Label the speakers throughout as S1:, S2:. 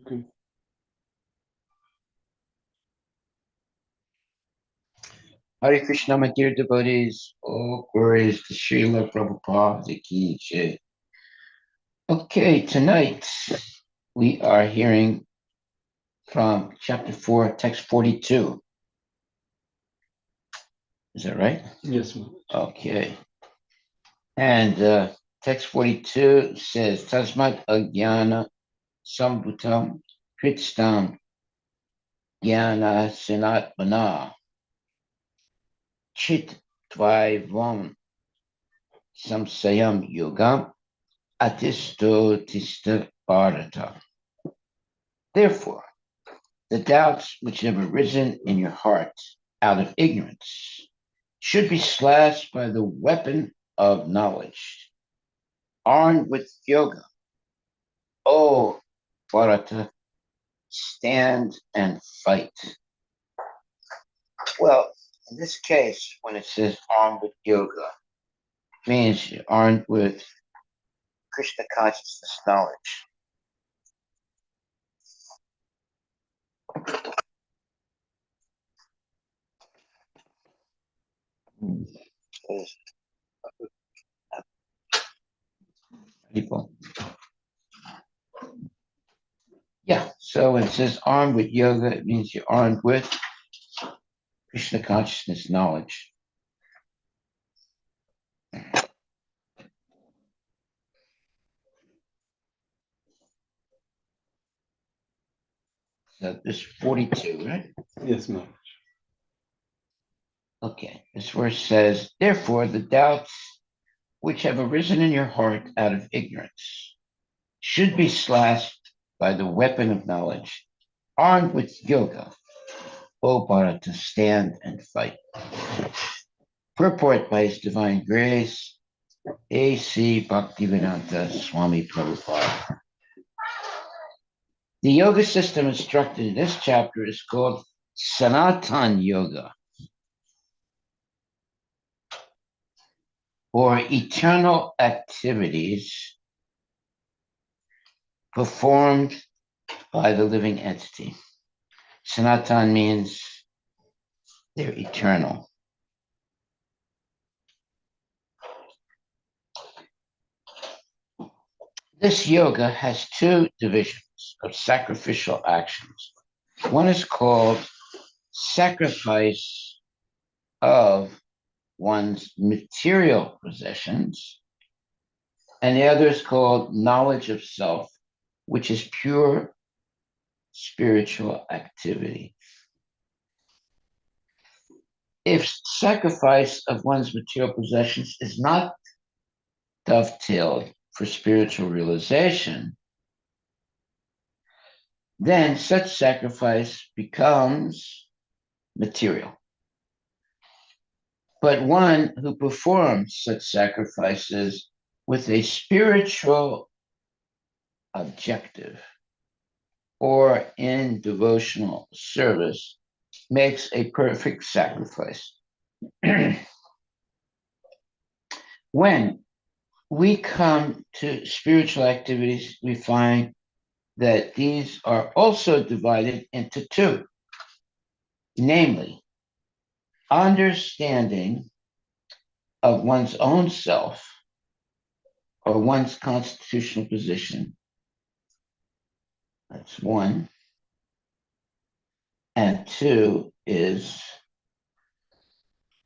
S1: Okay.
S2: Hare Krishna, my dear devotees. All glories to Srila Prabhupada Ki Jai. Okay, tonight we are hearing from chapter 4, text 42. Is that right?
S1: Yes, Maharaj.
S2: Okay. And text 42 says, Tasmat Agyana Sambhutam Kritstam Jnana Sinatmana Chit Tvaivam Samsayam Yogam Atisto Tista Bharata. Therefore, the doubts which have arisen in your heart out of ignorance should be slashed by the weapon of knowledge, armed with yoga. Oh, Bharata, stand and fight. Well, in this case, when it says armed with yoga, it means you're armed with Krishna consciousness knowledge. People. Yeah, so when it says armed with yoga, it means you're armed with Krishna consciousness knowledge. So this 42, right?
S1: Yes, Maharaj.
S2: Okay, this verse says, therefore, the doubts which have arisen in your heart out of ignorance should be slashed by the weapon of knowledge, armed with yoga, O Bharata, to stand and fight. Purport by His Divine Grace, A.C. Bhaktivedanta Swami Prabhupada. The yoga system instructed in this chapter is called Sanatan Yoga, or eternal activities performed by the living entity. Sanatan means they're eternal. This yoga has two divisions of sacrificial actions. One is called sacrifice of one's material possessions, and the other is called knowledge of self, which is pure spiritual activity. If sacrifice of one's material possessions is not dovetailed for spiritual realization, then such sacrifice becomes material. But one who performs such sacrifices with a spiritual objective or in devotional service makes a perfect sacrifice. When we come to spiritual activities, we find that these are also divided into two, namely, understanding of one's own self or one's constitutional position. That's one. And two is,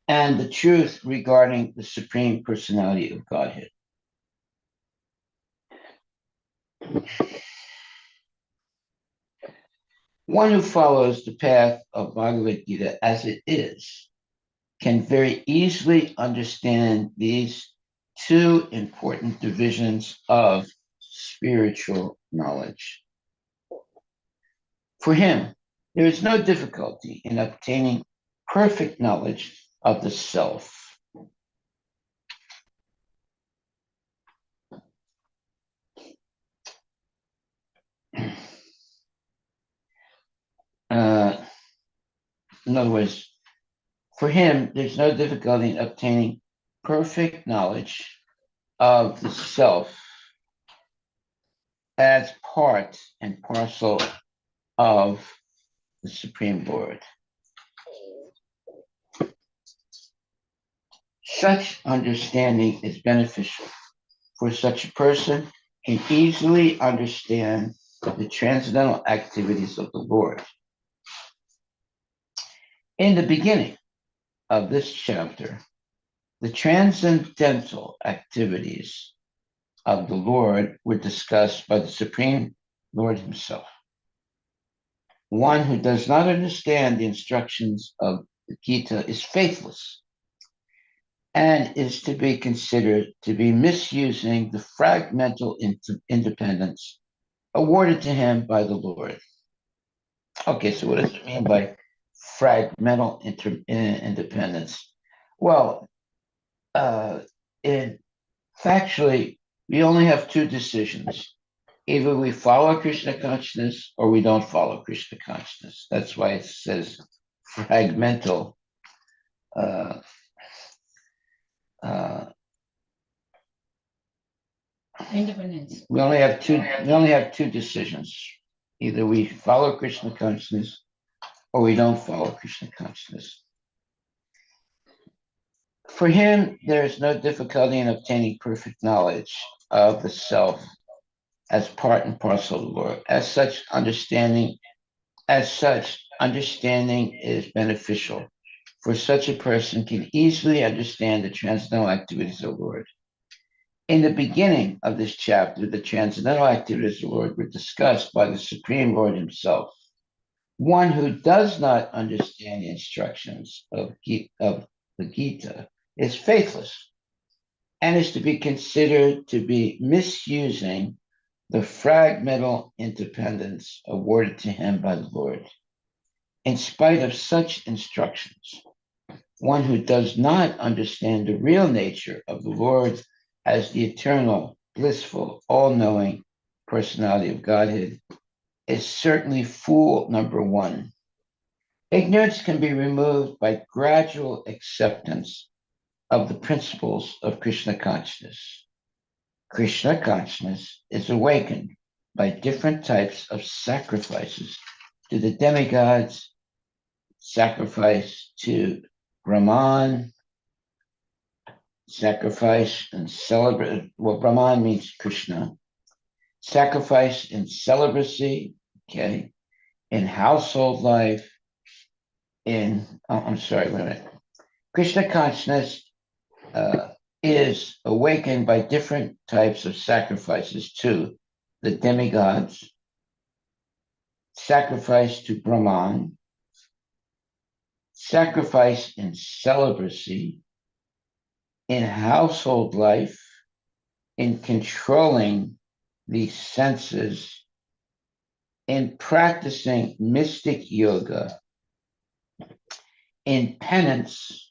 S2: and the truth regarding the Supreme Personality of Godhead. One who follows the path of Bhagavad Gita as it is can very easily understand these two important divisions of spiritual knowledge. For him, there is no difficulty in obtaining perfect knowledge of the self. In other words, for him, there's no difficulty in obtaining perfect knowledge of the self as part and parcel of the Supreme Lord. Such understanding is beneficial, for such a person can easily understand the transcendental activities of the Lord. In the beginning of this chapter, the transcendental activities of the Lord were discussed by the Supreme Lord himself. One who does not understand the instructions of the Gita is faithless and is to be considered to be misusing the fragmental independence awarded to him by the Lord. Okay, so what does it mean by fragmental independence? Well, factually, we only have two decisions. Either we follow Krishna consciousness or we don't follow Krishna consciousness. That's why it says fragmental. Uh, uh,
S1: Independence.
S2: we only have two. We only have two decisions. Either we follow Krishna consciousness or we don't follow Krishna consciousness. For him, there is no difficulty in obtaining perfect knowledge of the self as part and parcel of the Lord. As such, understanding is beneficial, for such a person can easily understand the transcendental activities of the Lord. In the beginning of this chapter, the transcendental activities of the Lord were discussed by the Supreme Lord himself. One who does not understand the instructions of the Gita is faithless and is to be considered to be misusing the fragmental independence awarded to him by the Lord. In spite of such instructions, one who does not understand the real nature of the Lord as the eternal, blissful, all-knowing personality of Godhead is certainly fool number one. Ignorance can be removed by gradual acceptance of the principles of Krishna consciousness. Krishna consciousness is awakened by different types of sacrifices to the demigods, sacrifice to Brahman, sacrifice and celebrate. Well, Brahman means Krishna. Sacrifice in celibacy, okay, in household life, I'm sorry, wait a minute. Krishna consciousness is awakened by different types of sacrifices to the demigods, sacrifice to Brahman, sacrifice in celibacy, in household life, in controlling the senses, in practicing mystic yoga, in penance,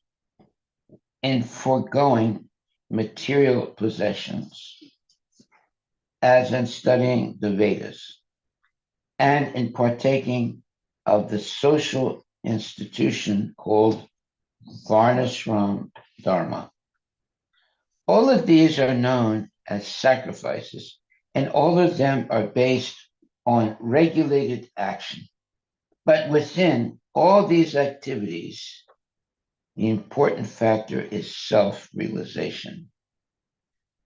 S2: in foregoing material possessions, as in studying the Vedas, and in partaking of the social institution called Varnashram Dharma. All of these are known as sacrifices, and all of them are based on regulated action. But within all these activities, the important factor is self-realization.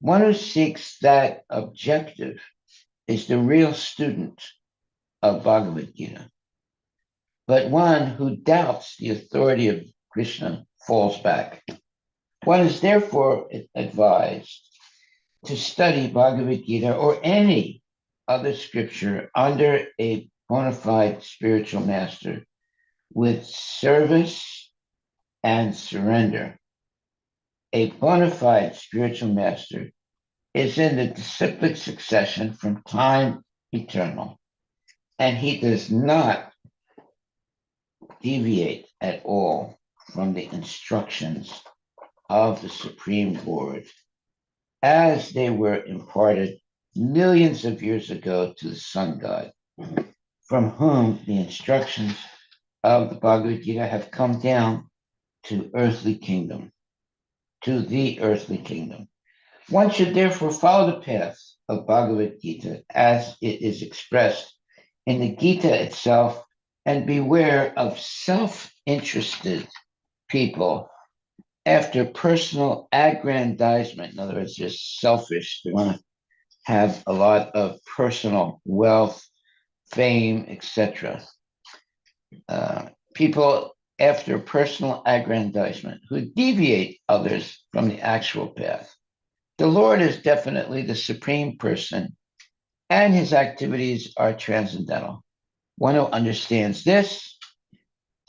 S2: One who seeks that objective is the real student of Bhagavad Gita. But one who doubts the authority of Krishna falls back. One is therefore advised to study Bhagavad Gita or any other scripture under a bona fide spiritual master with service and surrender. A bona fide spiritual master is in the disciplic succession from time eternal, and he does not deviate at all from the instructions of the Supreme Lord as they were imparted millions of years ago to the sun god, from whom the instructions of the Bhagavad Gita have come down to the earthly kingdom. One should therefore follow the path of Bhagavad Gita as it is expressed in the Gita itself, and beware of self-interested people after personal aggrandizement. In other words, they're selfish. They want to have a lot of personal wealth, fame, etc. People after personal aggrandizement who deviate others from the actual path. The Lord is definitely the supreme person, and his activities are transcendental. One who understands this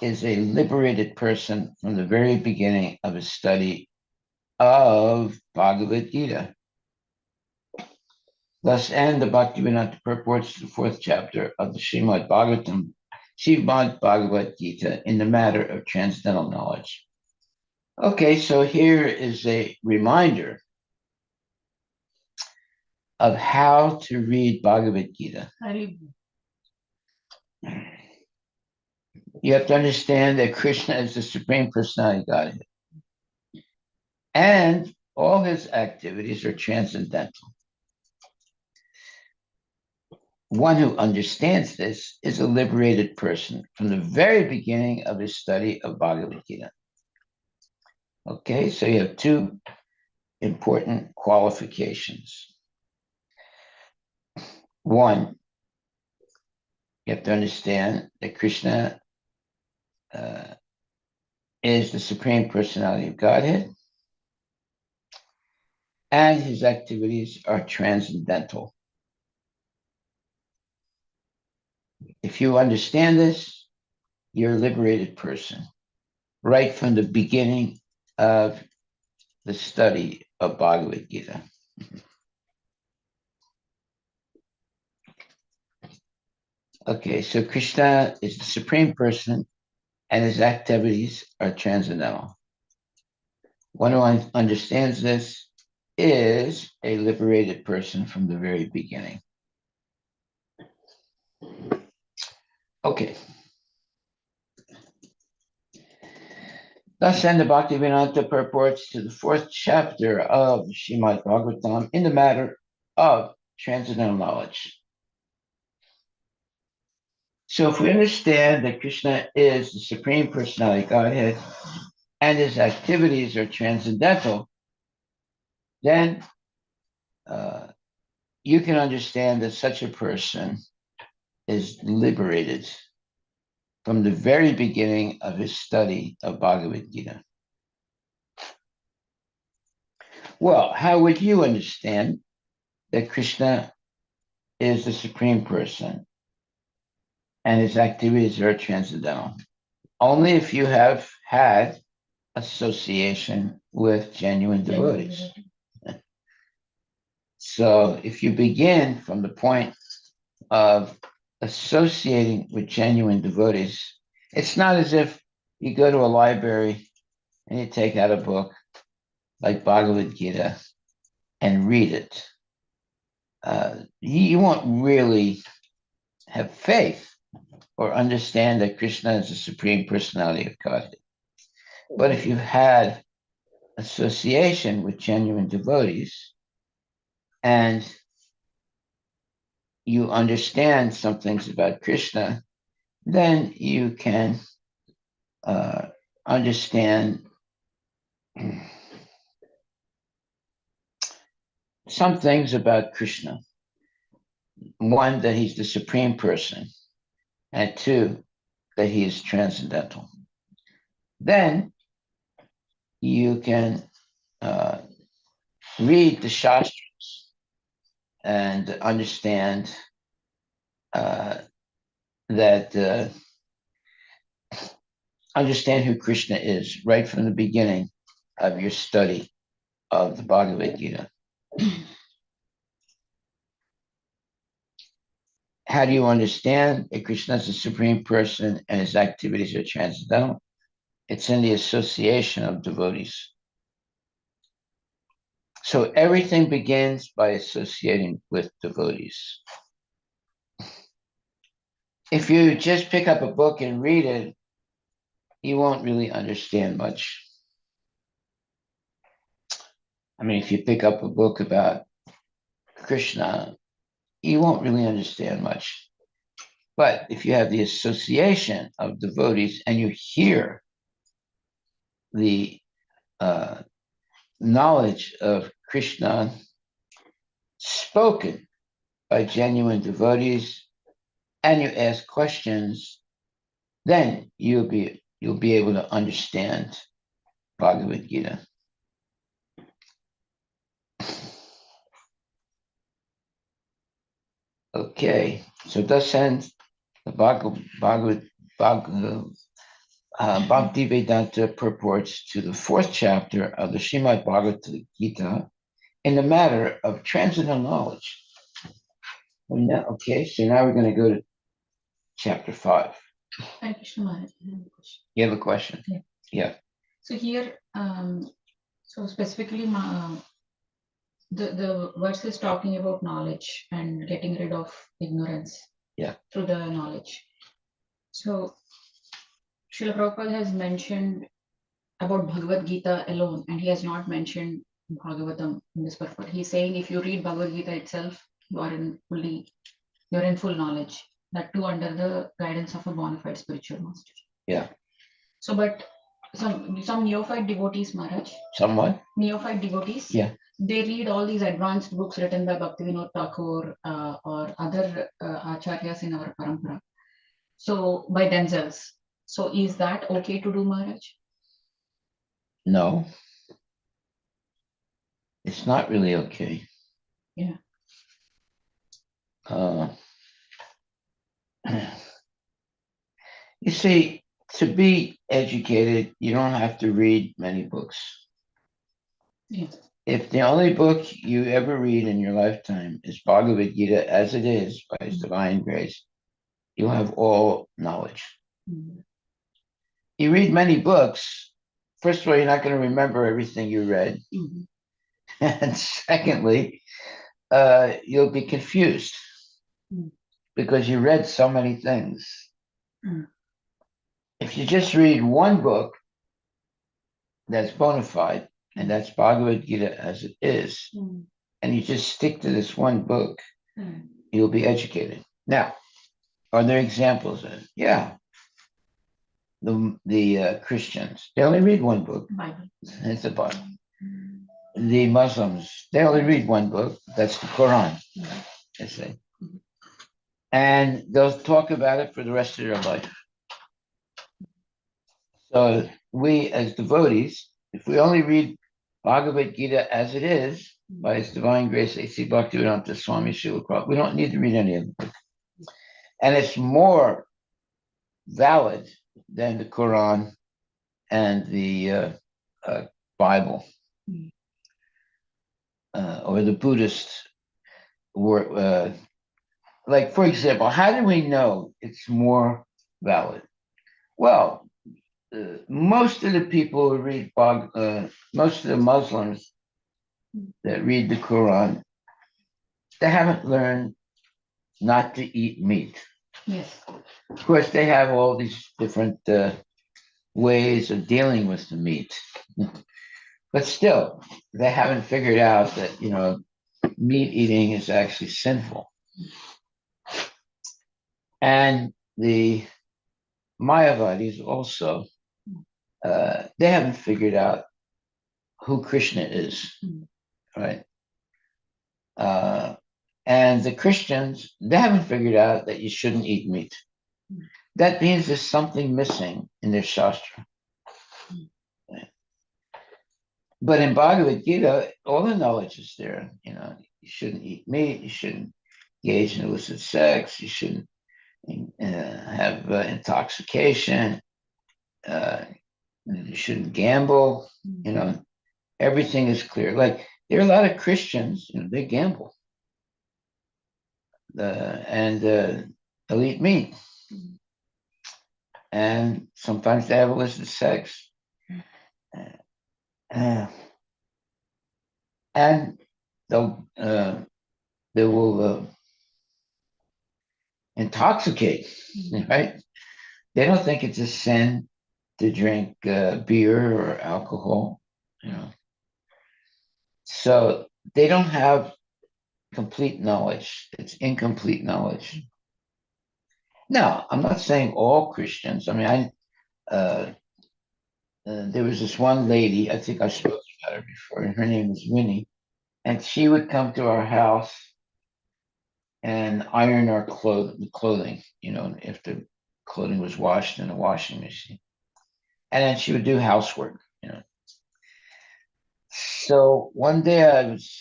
S2: is a liberated person from the very beginning of his study of Bhagavad Gita. Thus end the Bhaktivedanta purports to the fourth chapter of the Srimad Bhagavad Gita in the matter of transcendental knowledge. Okay, so here is a reminder of how to read Bhagavad Gita. You have to understand that Krishna is the Supreme Personality of Godhead, and all his activities are transcendental. One who understands this is a liberated person from the very beginning of his study of Bhagavad Gita. Okay, so you have two important qualifications. One, you have to understand that Krishna is the Supreme Personality of Godhead, and his activities are transcendental. If you understand this, you're a liberated person, right from the beginning of the study of Bhagavad Gita. Okay, so Krishna is the Supreme Person, and his activities are transcendental. One who understands this is a liberated person from the very beginning. Okay. Thus end the Bhaktivedanta purports to the fourth chapter of Srimad Bhagavatam in the matter of transcendental knowledge. So if we understand that Krishna is the Supreme Personality Godhead and his activities are transcendental, then you can understand that such a person is liberated from the very beginning of his study of Bhagavad Gita. Well, how would you understand that Krishna is the Supreme Person and his activities are transcendental? Only if you have had association with genuine devotees. So if you begin from the point of associating with genuine devotees, it's not as if you go to a library and you take out a book like Bhagavad Gita and read it. You won't really have faith or understand that Krishna is the Supreme Personality of Godhead. But if you've had association with genuine devotees and you understand some things about Krishna, then you can understand some things about Krishna. One, that he's the Supreme Person, and two, that he is transcendental. Then you can read the Shastras and understand understand who Krishna is right from the beginning of your study of the Bhagavad Gita. How do you understand that Krishna is the Supreme Person and his activities are transcendental? It's in the association of devotees. So everything begins by associating with devotees. If you just pick up a book and read it, you won't really understand much. I mean, if you pick up a book about Krishna, you won't really understand much. But if you have the association of devotees and you hear the knowledge of Krishna spoken by genuine devotees and you ask questions, then you'll be able to understand Bhagavad Gita. Okay, so thus ends the Bhaktivedanta purports to the fourth chapter of the Srimad Bhagavad Gita in the matter of transcendental knowledge. Okay, so now we're going to go to chapter 5.
S1: Hare Krishna Maharaj, I have a question.
S2: You have a question? Yeah.
S1: So here, so specifically, the verse is talking about knowledge and getting rid of ignorance.
S2: Yeah.
S1: Through the knowledge. So Srila Prabhupada has mentioned about Bhagavad Gita alone, and he has not mentioned Bhagavatam in this purport. He's saying if you read Bhagavad Gita itself, you're in full knowledge. That too under the guidance of a bona fide spiritual master.
S2: Yeah.
S1: So, but some neophyte devotees, Maharaj.
S2: Somewhat.
S1: Neophyte devotees.
S2: Yeah.
S1: They read all these advanced books written by Bhaktivinoda Thakur or other acharyas in our parampara. So by themselves. So is that okay to do, Maharaj?
S2: No. It's not really okay.
S1: Yeah.
S2: You see, to be educated, you don't have to read many books.
S1: Yes.
S2: If the only book you ever read in your lifetime is Bhagavad Gita as it is by His divine grace, you'll have all knowledge.
S1: Mm-hmm.
S2: You read many books, first of all, you're not going to remember everything you read.
S1: Mm-hmm.
S2: And secondly, you'll be confused because you read so many things.
S1: Mm.
S2: If you just read one book that's bona fide, and that's Bhagavad Gita as it is, and you just stick to this one book, you'll be educated. Now, are there examples of it? Yeah. The Christians, they only read one book.
S1: Bible.
S2: It's the Bible. The Muslims, they only read one book. That's the Quran, they say. And they'll talk about it for the rest of their life. So we, as devotees, if we only read Bhagavad Gita as it is, by His divine grace, A.C. Bhaktivedanta Swami Srila Prabhupada, we don't need to read any of the book. And it's more valid than the Quran and the Bible or the Buddhist word. Like, for example, how do we know it's more valid? Well, most of the people who read most of the Muslims that read the Quran, they haven't learned not to eat meat.
S1: Yes.
S2: Of course, they have all these different ways of dealing with the meat. But still, they haven't figured out that, meat eating is actually sinful. And the Mayavadis also, they haven't figured out who Krishna is, right? And the Christians, they haven't figured out that you shouldn't eat meat. That means there's something missing in their Shastra. But in Bhagavad Gita, all the knowledge is there. You shouldn't eat meat, you shouldn't engage in illicit sex, you shouldn't have intoxication, you shouldn't gamble. Everything is clear. Like, there are a lot of Christians, they gamble. And they'll eat meat. And sometimes they have illicit sex. And they will intoxicate, right? They don't think it's a sin to drink beer or alcohol, So they don't have complete knowledge. It's incomplete knowledge. Now, I'm not saying all Christians. I mean, there was this one lady, I think I spoke about her before, and her name was Winnie, and she would come to our house and iron our clothing, if the clothing was washed in a washing machine. And then she would do housework. So one day I was,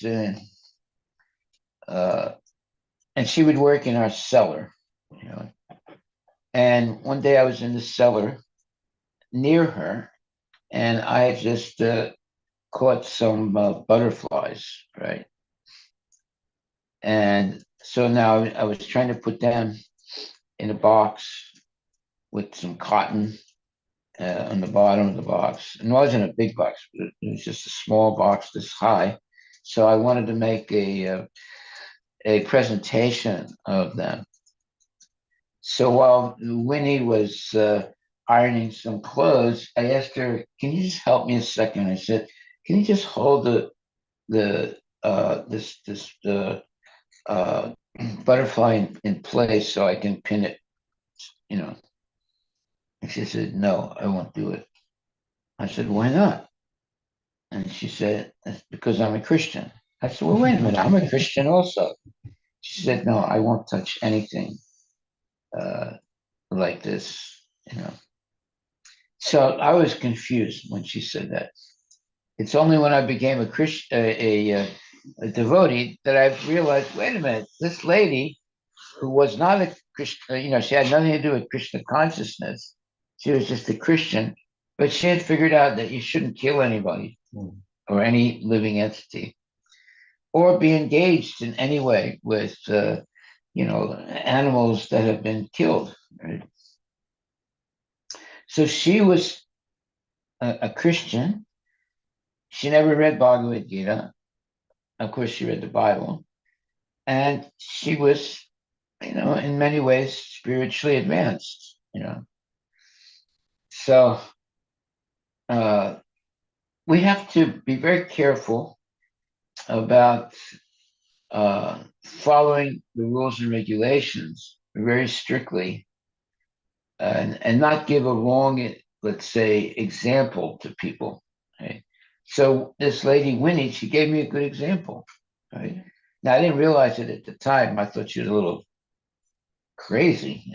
S2: and she would work in our cellar. And one day I was in the cellar near her, and I had just caught some butterflies, right? And so now I was trying to put them in a box with some cotton on the bottom of the box. And it wasn't a big box, but it was just a small box this high. So I wanted to make a presentation of them. So while Winnie was ironing some clothes, I asked her, "Can you just help me a second?" I said, "Can you just hold the this butterfly in place so I can pin it?" You know. And she said, "No, I won't do it." I said, "Why not?" And she said, "It's because I'm a Christian." I said, "Well, wait a minute, I'm a Christian also." She said, "No, I won't touch anything uh, like this." So I was confused when she said that. It's only when I became a Christian, a devotee, that I realized, wait a minute, this lady who was not a Christian, she had nothing to do with Krishna consciousness. She was just a Christian, but she had figured out that you shouldn't kill anybody or any living entity, or be engaged in any way with, animals that have been killed. Right? So she was a Christian. She never read Bhagavad Gita. Of course, she read the Bible, and she was, in many ways, spiritually advanced. So we have to be very careful about following the rules and regulations very strictly, and not give a wrong, let's say, example to people. Right? So this lady Winnie, she gave me a good example. Right? Now I didn't realize it at the time. I thought she was a little crazy.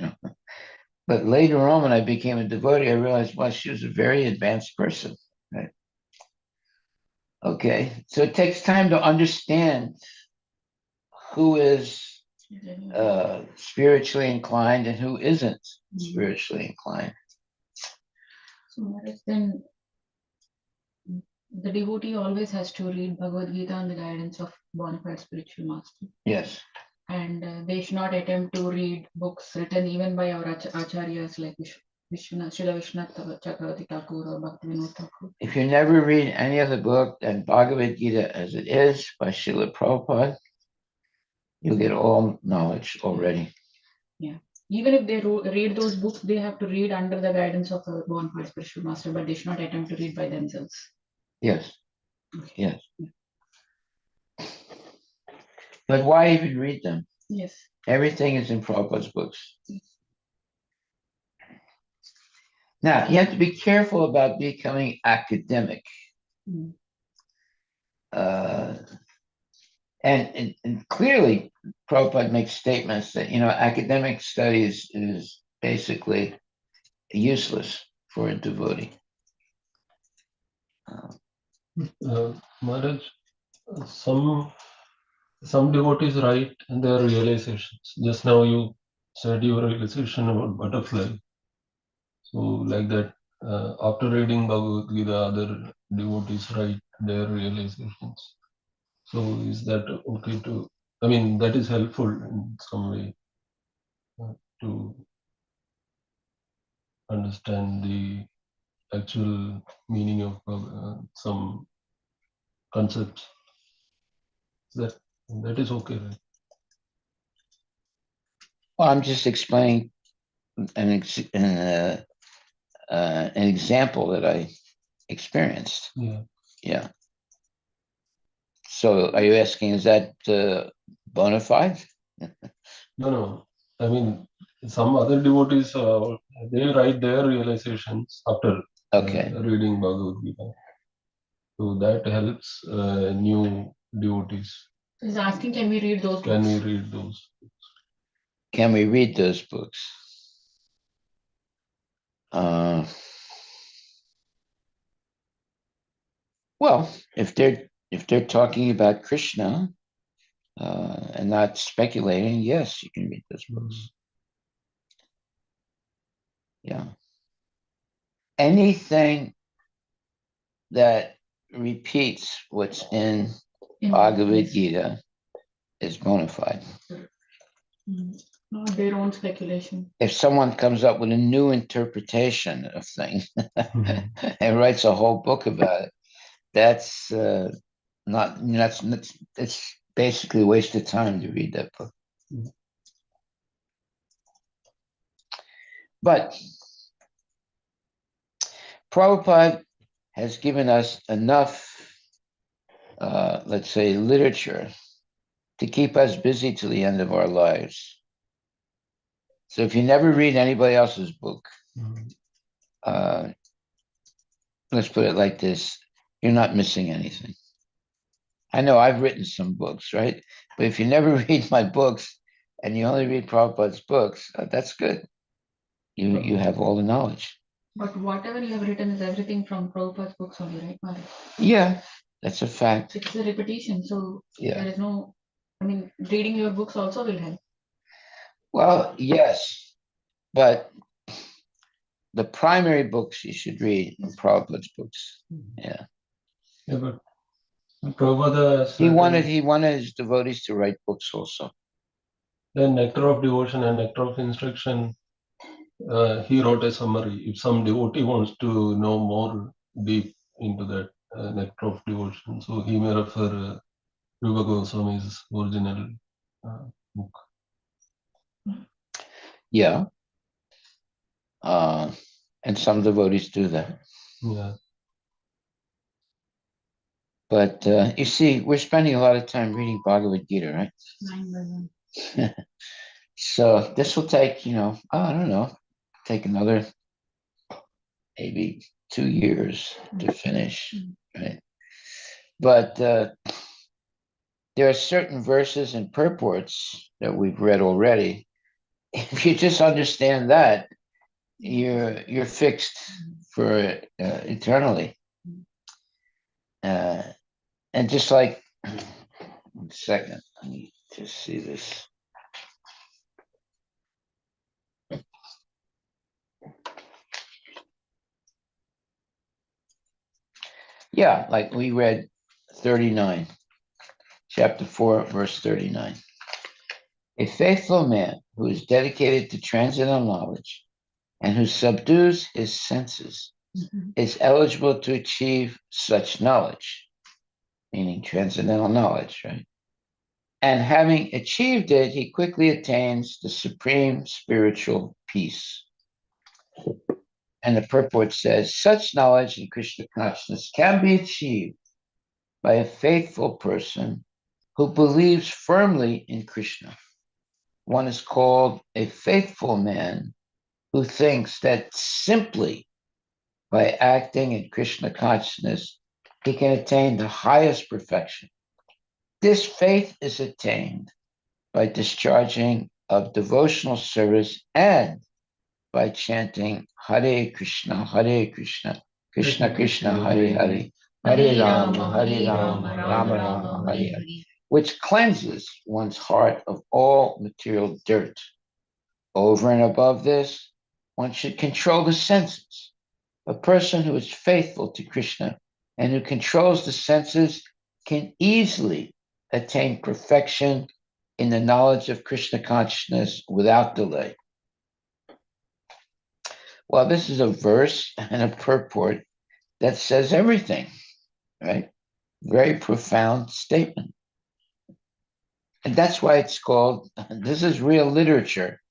S2: But later on, when I became a devotee, I realized, well, she was a very advanced person. Right? Okay, so it takes time to understand who is spiritually inclined and who isn't spiritually inclined.
S1: So Maharaj, then the devotee always has to read Bhagavad Gita on the guidance of bona fide spiritual master.
S2: Yes.
S1: And they should not attempt to read books written even by our acharyas like Srila Vishwanath Chakravarti Thakur or Bhaktivinoda Thakur.
S2: If you never read any other book than Bhagavad Gita as it is by Srila Prabhupada, you'll get all knowledge already.
S1: Yeah. Even if they read those books, they have to read under the guidance of a bona fide spiritual master, but they should not attempt to read by themselves.
S2: Yes.
S1: Okay.
S2: Yes. But why even read them?
S1: Yes.
S2: Everything is in Prabhupada's books. Yes. Now, you have to be careful about becoming academic. Mm. And clearly, Prabhupada makes statements that, academic studies is basically useless for a devotee.
S3: Maharaj, some devotees write their realizations. Just now you said your realization about butterfly. So like that, after reading Bhagavad Gita, other devotees write their realizations. So is that okay to? I mean, that is helpful in some way to understand the actual meaning of some concepts. That is okay, right?
S2: Well, I'm just explaining an example that I experienced.
S3: Yeah.
S2: Yeah. So are you asking, is that bona fide?
S3: No. I mean, some other devotees, they write their realizations after
S2: Okay.
S3: reading Bhagavad Gita. So that helps new devotees.
S1: He's asking, can we read those
S3: Can
S1: books?
S3: we read those?
S2: Can we read those books? Well, if they're talking about Krishna and not speculating, yes, you can read those books. Yeah. Anything that repeats what's in Bhagavad Gita is bona fide.
S1: Not their own speculation.
S2: If someone comes up with a new interpretation of things and writes a whole book about it, that's it's basically a waste of time to read that book. But Prabhupada has given us enough, let's say, literature to keep us busy till the end of our lives. So if you never read anybody else's book, let's put it like this, you're not missing anything. I know I've written some books, right? But if you never read my books and you only read Prabhupada's books, that's good. You have all the knowledge.
S1: But whatever you have written is everything from Prabhupada's books only, right, Maharaj?
S2: Yeah, that's a fact.
S1: It's a repetition, so
S2: Yeah.
S1: there is no, I mean, reading your books also will help.
S2: Well, yes, but the primary books you should read are Prabhupada's books. Yeah.
S3: Yeah, but Prabhupada
S2: He wanted his devotees to write books also.
S3: the Nectar of Devotion and Nectar of Instruction, he wrote a summary. If some devotee wants to know more deep into that Nectar of Devotion, so he may refer Rupa Goswami's original book.
S2: Yeah. And some devotees do that.
S3: Yeah.
S2: But you see, we're spending a lot of time reading Bhagavad Gita, right?
S1: 9 by 1.
S2: So this will take, I don't know, take another maybe 2 years to finish, right? But there are certain verses and purports that we've read already. If you just understand that, you're fixed for eternally. And just like, 1 second, I need to see this. Yeah, like we read 39, chapter 4, verse 39. A faithful man who is dedicated to transcendental knowledge and who subdues his senses is eligible to achieve such knowledge, meaning transcendental knowledge, right? And having achieved it, he quickly attains the supreme spiritual peace. And the purport says, such knowledge in Krishna consciousness can be achieved by a faithful person who believes firmly in Krishna. One is called a faithful man who thinks that simply by acting in Krishna consciousness, he can attain the highest perfection. This faith is attained by discharging of devotional service and by chanting Hare Krishna, Krishna Krishna, Hare Hare, Hare Rama, Rama Rama, Hare Hare, which cleanses one's heart of all material dirt. Over and above this, one should control the senses. A person who is faithful to Krishna and who controls the senses can easily attain perfection in the knowledge of Krishna consciousness without delay. Well, this is a verse and a purport that says everything, right? Very profound statement. And that's why it's called, this is real literature.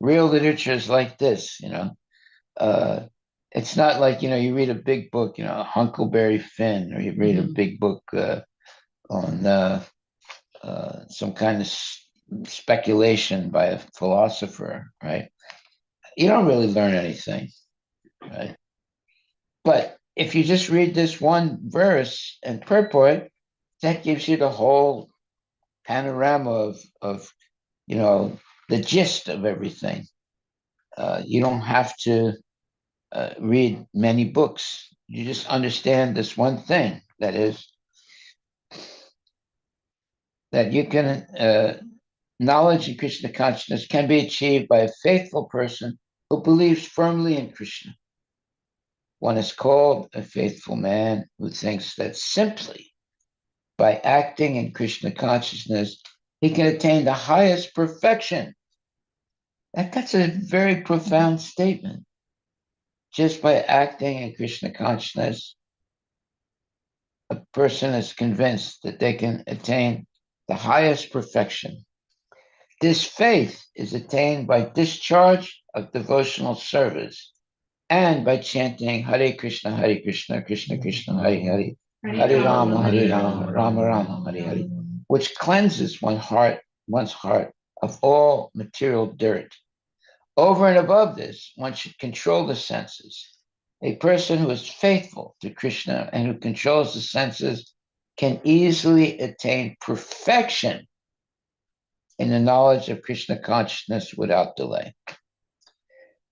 S2: Real literature is like this, it's not like, you read a big book, Huckleberry Finn, or you read a big book on some kind of speculation by a philosopher, right? You don't really learn anything, right? But if you just read this one verse and purport, that gives you the whole panorama of the gist of everything. You don't have to read many books. You just understand this one thing, that is, that you can knowledge in Krishna consciousness can be achieved by a faithful person who believes firmly in Krishna. One is called a faithful man who thinks that simply by acting in Krishna consciousness, he can attain the highest perfection. That's a very profound statement. Just by acting in Krishna consciousness, a person is convinced that they can attain the highest perfection. This faith is attained by discharge of devotional service and by chanting Hare Krishna, Krishna Krishna, Hare Hare, Hare Rama, Rama Rama, Hare Hare, which cleanses one's heart of all material dirt. Over and above this, one should control the senses. A person who is faithful to Krishna and who controls the senses can easily attain perfection in the knowledge of Krishna consciousness without delay.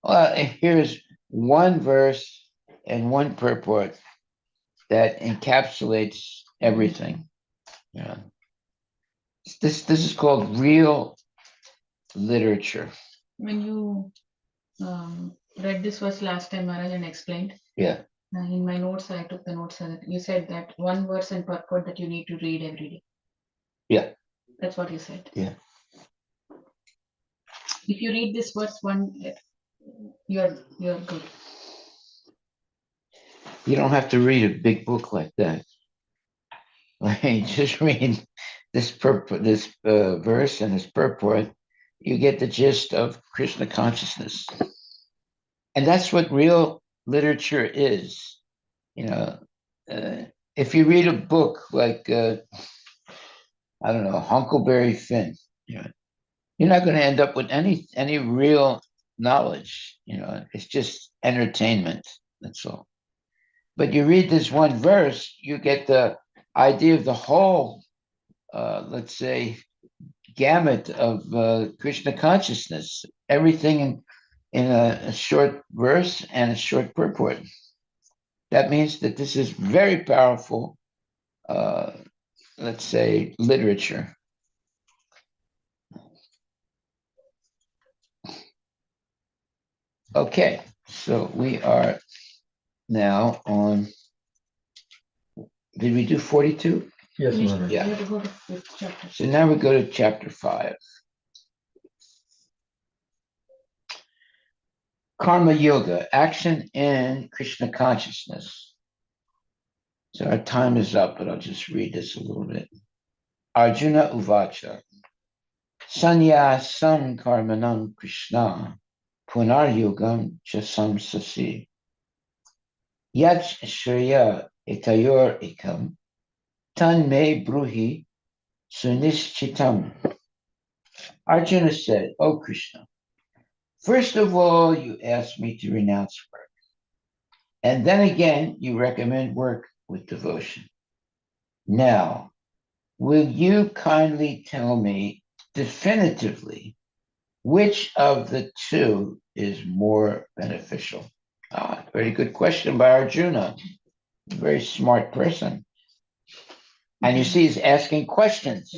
S2: Well, here's one verse and one purport that encapsulates everything. Yeah. This is called real literature.
S1: When you read this verse last time, Maharaj, and explained,
S2: Yeah.
S1: in my notes, I took the notes and you said that one verse and purport that you need to read every day.
S2: Yeah.
S1: That's what you said.
S2: Yeah.
S1: If you read this verse one, you're good.
S2: You don't have to read a big book like that. Right? Just read this verse and this purport. You get the gist of Krishna consciousness. And that's what real literature is. If you read a book like, I don't know, Huckleberry Finn, you're not going to end up with any real knowledge. It's just entertainment. That's all. But you read this one verse, you get the idea of the whole, let's say, gamut of Krishna consciousness, everything in a short verse and a short purport. That means that this is very powerful, let's say, literature. Okay, so we are now on, did we do 42?
S3: Yes,
S1: You
S3: Maharaj.
S1: have to go to 5th chapter.
S2: So now we go to chapter 5. Karma Yoga, action in Krishna consciousness. So our time is up, but I'll just read this a little bit. Arjuna Uvacha, Sanyasam Karmanam Krishna, Punar Yogam Chasam Sasi, Yach Shriya Etayor Ikam, Tan Me Bruhi Sunishchitam. Arjuna said, "O Krishna, first of all, you asked me to renounce work. And then again, you recommend work with devotion. Now, will you kindly tell me definitively which of the two is more beneficial?" Very good question by Arjuna. A very smart person. And you see, he's asking questions.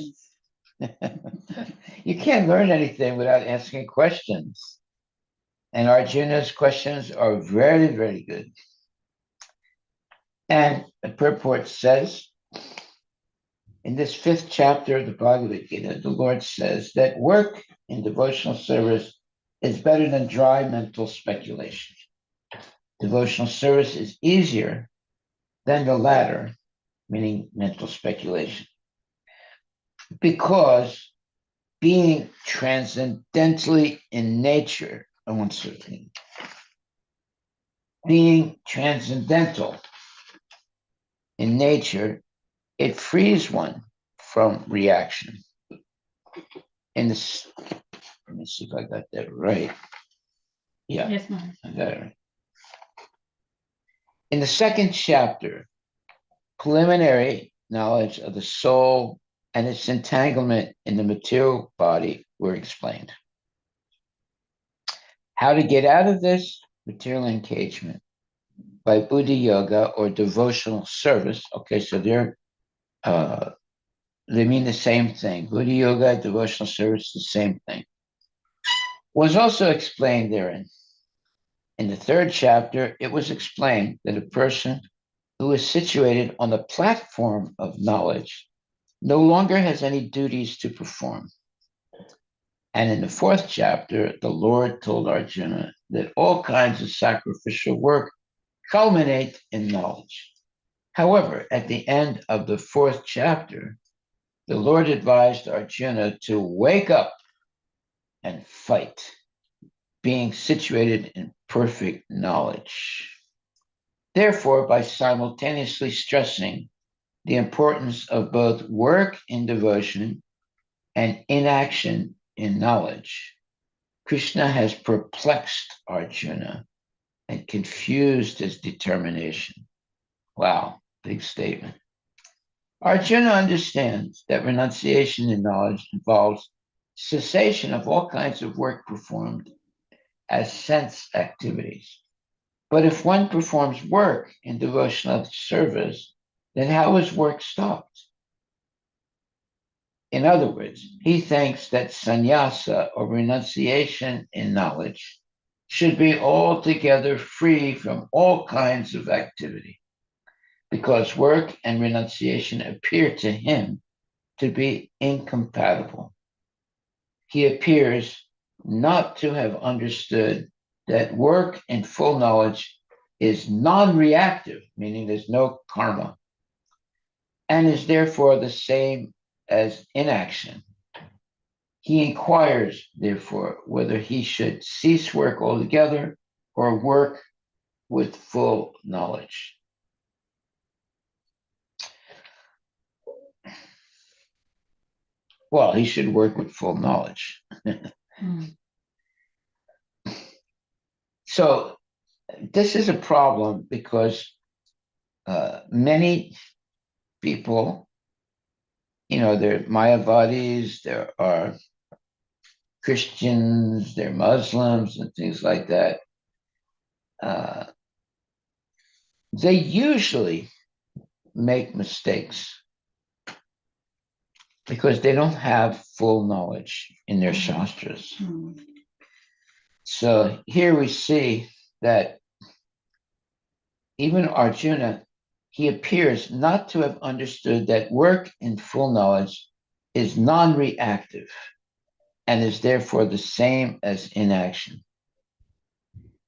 S2: You can't learn anything without asking questions. And Arjuna's questions are very, very good. And the purport says, in this 5th chapter of the Bhagavad Gita, the Lord says that work in devotional service is better than dry mental speculation. Devotional service is easier than the latter, meaning mental speculation, because being transcendently in nature, being transcendental in nature, it frees one from reaction. In this, let me see if I got that right. Yeah,
S1: Yes, Maharaj.
S2: I got it right. In the second chapter, preliminary knowledge of the soul and its entanglement in the material body were explained. How to get out of this material engagement by Buddha yoga or devotional service. Okay, so they mean the same thing. Buddha yoga, devotional service, the same thing. Was also explained therein. In the third chapter, it was explained that a person who is situated on the platform of knowledge no longer has any duties to perform. And in the fourth chapter, the Lord told Arjuna that all kinds of sacrificial work culminate in knowledge. However, at the end of the fourth chapter, the Lord advised Arjuna to wake up and fight, being situated in perfect knowledge. Therefore, by simultaneously stressing the importance of both work in devotion and inaction in knowledge, Krishna has perplexed Arjuna and confused his determination. Wow, big statement. Arjuna understands that renunciation in knowledge involves cessation of all kinds of work performed as sense activities. But if one performs work in devotional service, then how is work stopped? In other words, he thinks that sannyasa or renunciation in knowledge should be altogether free from all kinds of activity, because work and renunciation appear to him to be incompatible. He appears not to have understood that work in full knowledge is non-reactive, meaning there's no karma, and is therefore the same as inaction. He inquires, therefore, whether he should cease work altogether or work with full knowledge. Well, he should work with full knowledge. So this is a problem because many people, there are Mayavadis, there are Christians, there are Muslims, and things like that. They usually make mistakes because they don't have full knowledge in their shastras. So here we see that even Arjuna, he appears not to have understood that work in full knowledge is non-reactive and is therefore the same as inaction.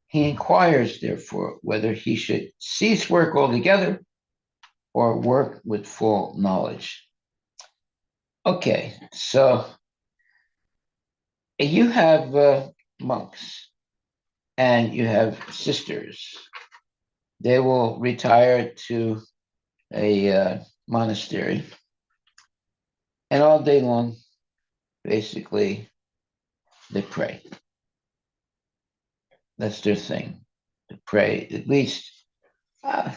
S2: He inquires, therefore, whether he should cease work altogether or work with full knowledge. Okay, so you have monks and you have sisters. They will retire to a monastery, and all day long, basically, they pray. That's their thing, to pray. At least, I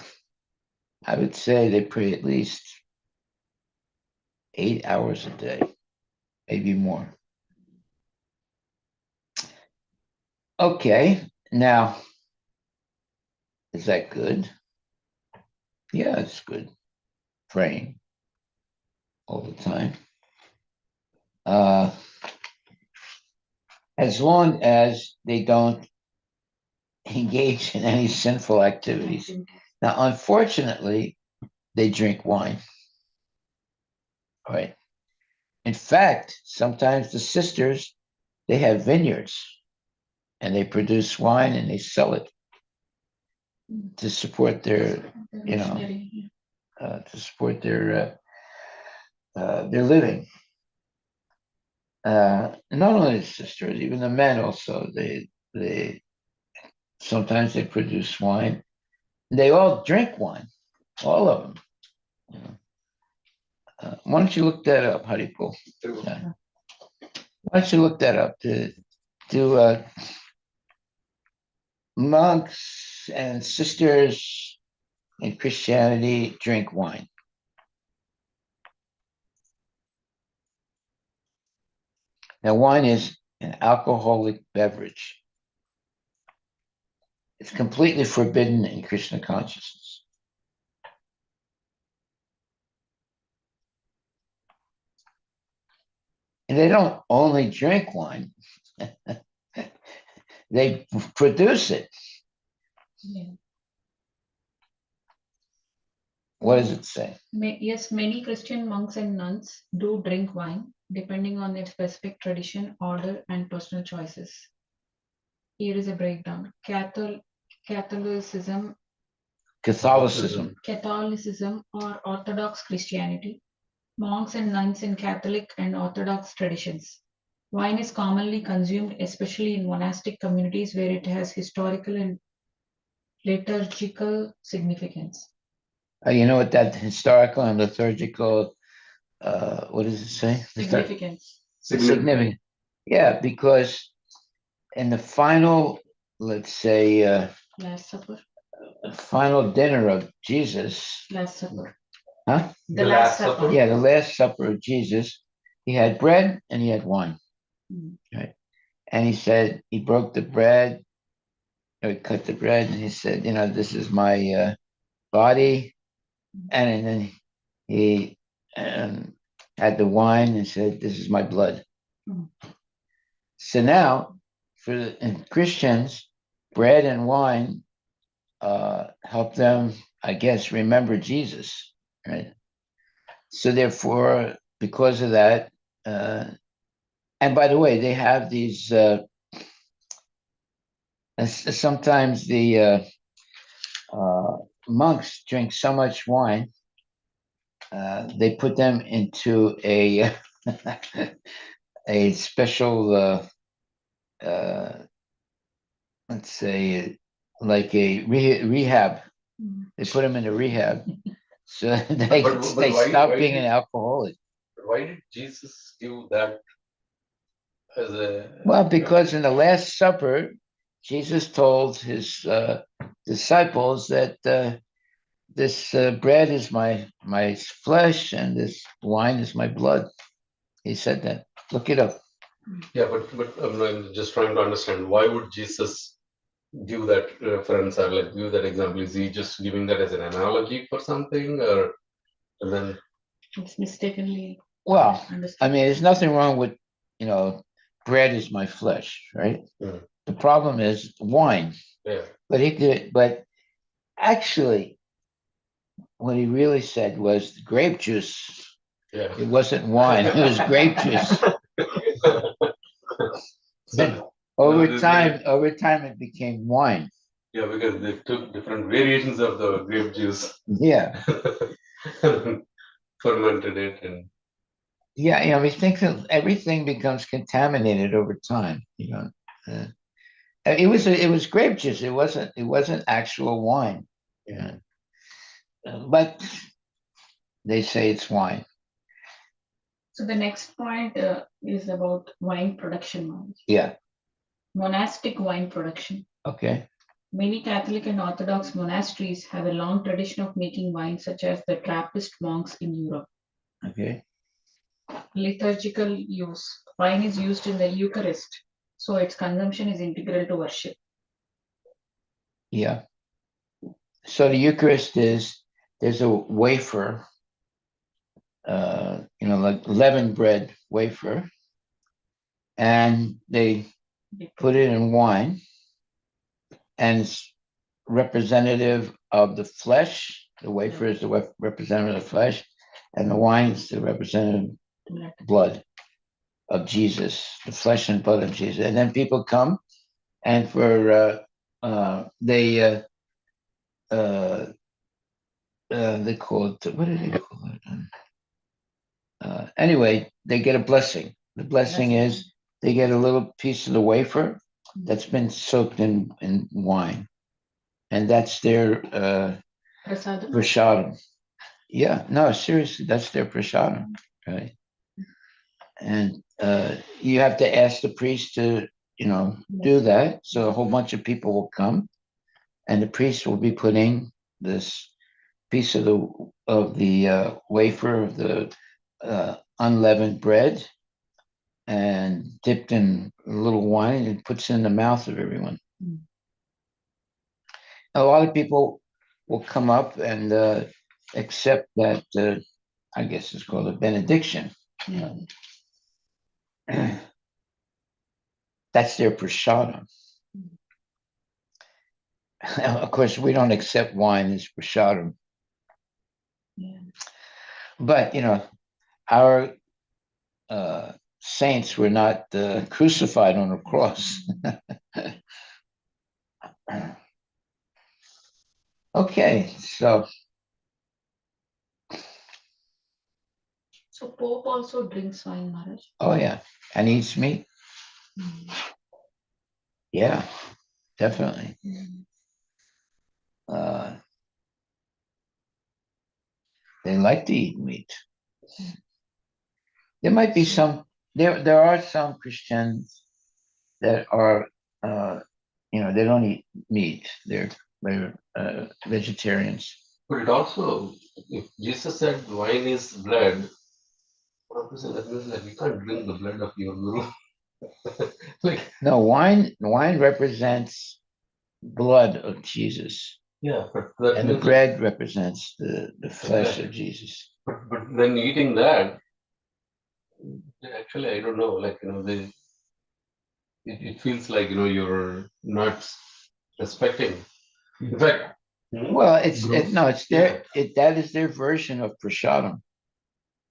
S2: would say they pray at least 8 hours a day, maybe more. Okay, now, is that good? Yeah, it's good. Praying all the time. As long as they don't engage in any sinful activities. Now, unfortunately, they drink wine. All right. In fact, sometimes the sisters, they have vineyards and they produce wine and they sell it to support their, to support their living. Not only the sisters, even the men also, they sometimes they produce wine. They all drink wine, all of them. Why don't you look that up, Haripul? Why don't you look that up? Do monks and sisters in Christianity drink wine? Now, wine is an alcoholic beverage. It's completely forbidden in Krishna consciousness. And they don't only drink wine, they produce it.
S1: Yeah.
S2: What does it say?
S1: Yes, many Christian monks and nuns do drink wine, depending on their specific tradition, order, and personal choices. Here is a breakdown. Catholicism,
S2: Catholicism.
S1: or Orthodox Christianity. Monks and nuns in Catholic and Orthodox traditions. Wine is commonly consumed, especially in monastic communities where it has historical and liturgical significance.
S2: You know what that historical and liturgical, what does it say?
S1: Significance.
S2: Significant. Yeah, because in the final, let's say,
S1: Last Supper.
S2: final dinner of Jesus.
S1: Last Supper.
S2: Huh?
S1: The Last Supper.
S2: Yeah, the Last Supper of Jesus. He had bread and he had wine. Right. And he said, he broke the bread, or he cut the bread, and he said, this is my body. And then he had the wine and said, this is my blood. So now, for Christians, bread and wine help them, I guess, remember Jesus, right? So therefore, because of that, and by the way, they have these, sometimes the monks drink so much wine, they put them into a a special, let's say, like a rehab. They put them into rehab, so they stop being an alcoholic.
S3: Why did Jesus give that as a?
S2: Well, because in the Last Supper, Jesus told his disciples that this bread is my flesh and this wine is my blood. He said that. Look it up.
S3: Yeah, but I'm just trying to understand, why would Jesus give that reference or like give that example? Is he just giving that as an analogy for something, or and then?
S1: It's mistakenly.
S2: Well,
S1: understood.
S2: I mean, there's nothing wrong with, bread is my flesh, right?
S3: Mhm.
S2: The problem is wine.
S3: Yeah.
S2: But actually, what he really said was grape juice.
S3: Yeah.
S2: It wasn't wine, it was grape juice. Then over time, it became wine.
S3: Yeah, because they took different variations of the grape juice.
S2: Yeah.
S3: Fermented it and.
S2: Yeah, we think that everything becomes contaminated over time. It was grape juice. It wasn't actual wine. Yeah, but they say it's wine.
S1: So the next point is about wine production.
S2: Yeah.
S1: Monastic wine production.
S2: Okay.
S1: Many Catholic and Orthodox monasteries have a long tradition of making wine, such as the Trappist monks in Europe.
S2: Okay.
S1: Liturgical use. Wine is used in the Eucharist, so its consumption is integral to worship.
S2: Yeah. So the Eucharist there's a wafer, like leavened bread wafer, and they put it in wine, and it's representative of the flesh. The wafer is the representative of the flesh, and the wine is the representative blood of Jesus, the flesh and blood of Jesus. And then people come, and for they call it, what do they call it? Anyway, they get a blessing. The blessing is they get a little piece of the wafer that's been soaked in wine, and that's their prasadam. Yeah, no, seriously, that's their prasadam, right? And you have to ask the priest to, do that. So a whole bunch of people will come, and the priest will be putting this piece of the wafer of the unleavened bread and dipped in a little wine and puts it in the mouth of everyone.
S1: Mm.
S2: A lot of people will come up and accept that. I guess it's called a benediction. That's their prasadam. Of course, we don't accept wine as prasadam.
S1: Yeah.
S2: But our saints were not crucified on a cross. Okay, so
S1: Pope also drinks wine, Maharaj.
S2: oh yeah, and eats meat.
S1: Mm.
S2: Yeah, definitely.
S1: Mm.
S2: They like to eat meat. There might be some. There are some Christians that are, they don't eat meat. They're vegetarians.
S3: But it also, if Jesus said wine is blood, what was it? That means that we can't drink the blood of your guru. Like,
S2: No, wine represents blood of Jesus,
S3: yeah, but that
S2: and the
S3: means
S2: bread represents the flesh
S3: Exactly.
S2: of Jesus.
S3: but then eating that, actually, I don't know, like, it feels like, you're not respecting. In fact,
S2: Well, it's
S3: Yeah.
S2: that is their version of prasadam,